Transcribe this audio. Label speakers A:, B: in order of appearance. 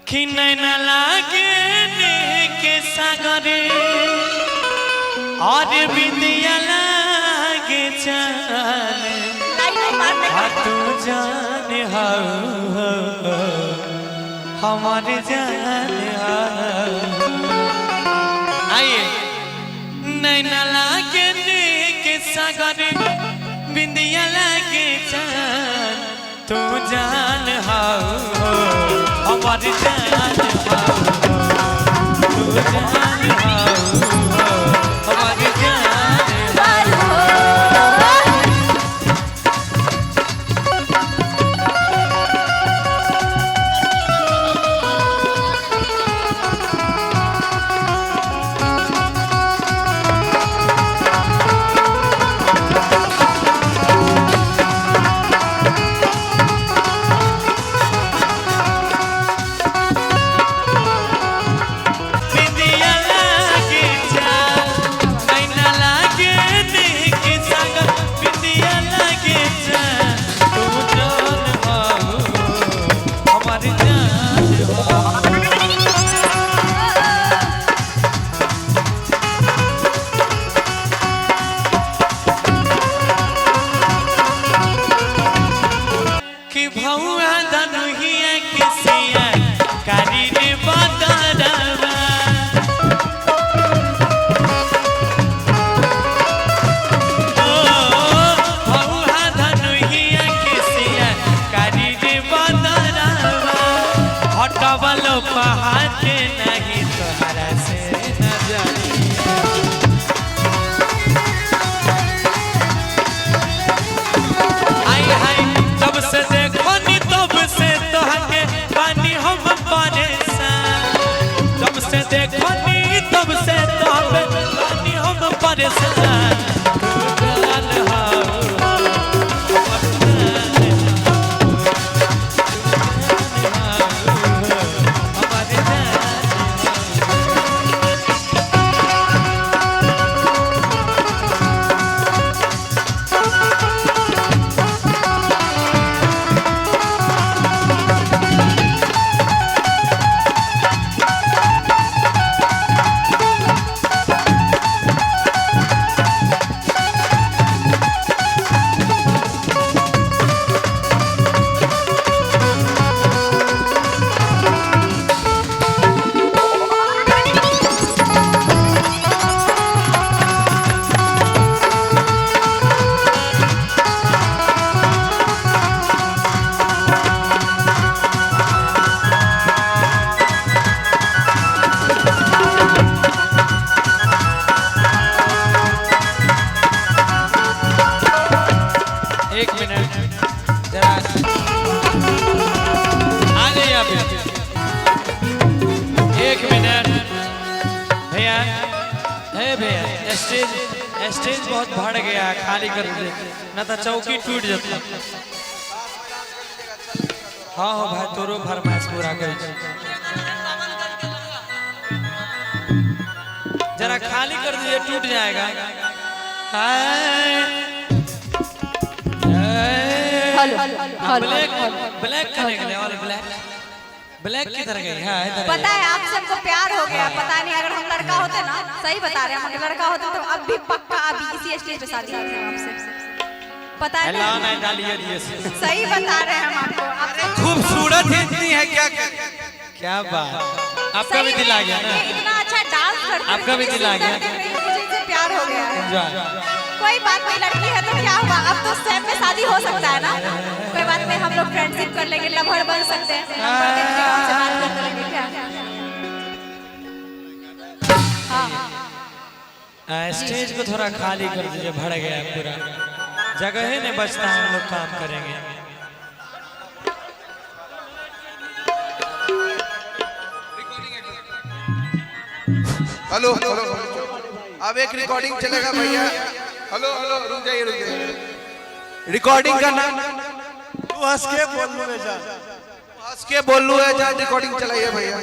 A: कि नैना लागे के सागरे और बिंदिया लागे चान तू जान हमारे जान आइए नैना लागे के सागरे बिंदिया लागे चान तू जान हमारी जान तू जान हमारी जान पहाड़ नहीं तोहरा से न जानी आई हाय तब से देखो नी तब से तोहके पानी हम परेशान तब से देखो नी तब से तोहके पानी हम परेशान स्टेज बहुत भर गया खाली कर दे ना तो चौकी टूट जाता हाँ हो भाई तोरो फरमाइश पूरा कर जरा खाली कर दीजिए टूट जाएगा ब्लैक ब्लैक करेंगे और ब्लैक किधर गई है
B: पता है आप सबको प्यार हो गया पता नहीं अगर हम लड़का होते ना सही बता रहे हैं हम लड़का होते तो अब भी पक्का अभी इसी स्टेज पे शादी करते हैं आपसे पता है
A: नहीं डालिए
B: सही बता रहे हैं हम आपको
A: खूबसूरत इतनी है क्या बात आपका भी दिल आ गया ना
B: इतना अच्छा डांस करते
A: आपका भी दिल आ गया
B: मुझे इनसे प्यार हो गया है कोई बात नहीं लड़की है तो क्या हुआ अब तो सेम में शादी हो सकता है ना कोई बात नहीं हम लोग फ्रेंडशिप कर लेंगे लवर बन सकते हैं हम से बात करते रहेंगे क्या
A: स्टेज को थोड़ा खाली कर दीजिए भर गया है पूरा जगह ही नहीं बचता हम लोग काम करेंगे
C: हेलो अब एक रिकॉर्डिंग चलेगा भैया हेलो हेलो रुक जाइए रिकॉर्डिंग का नाम
D: हंस के बोल लूंगा
C: हंस के बोल लूंगा रिकॉर्डिंग चलाइए भैया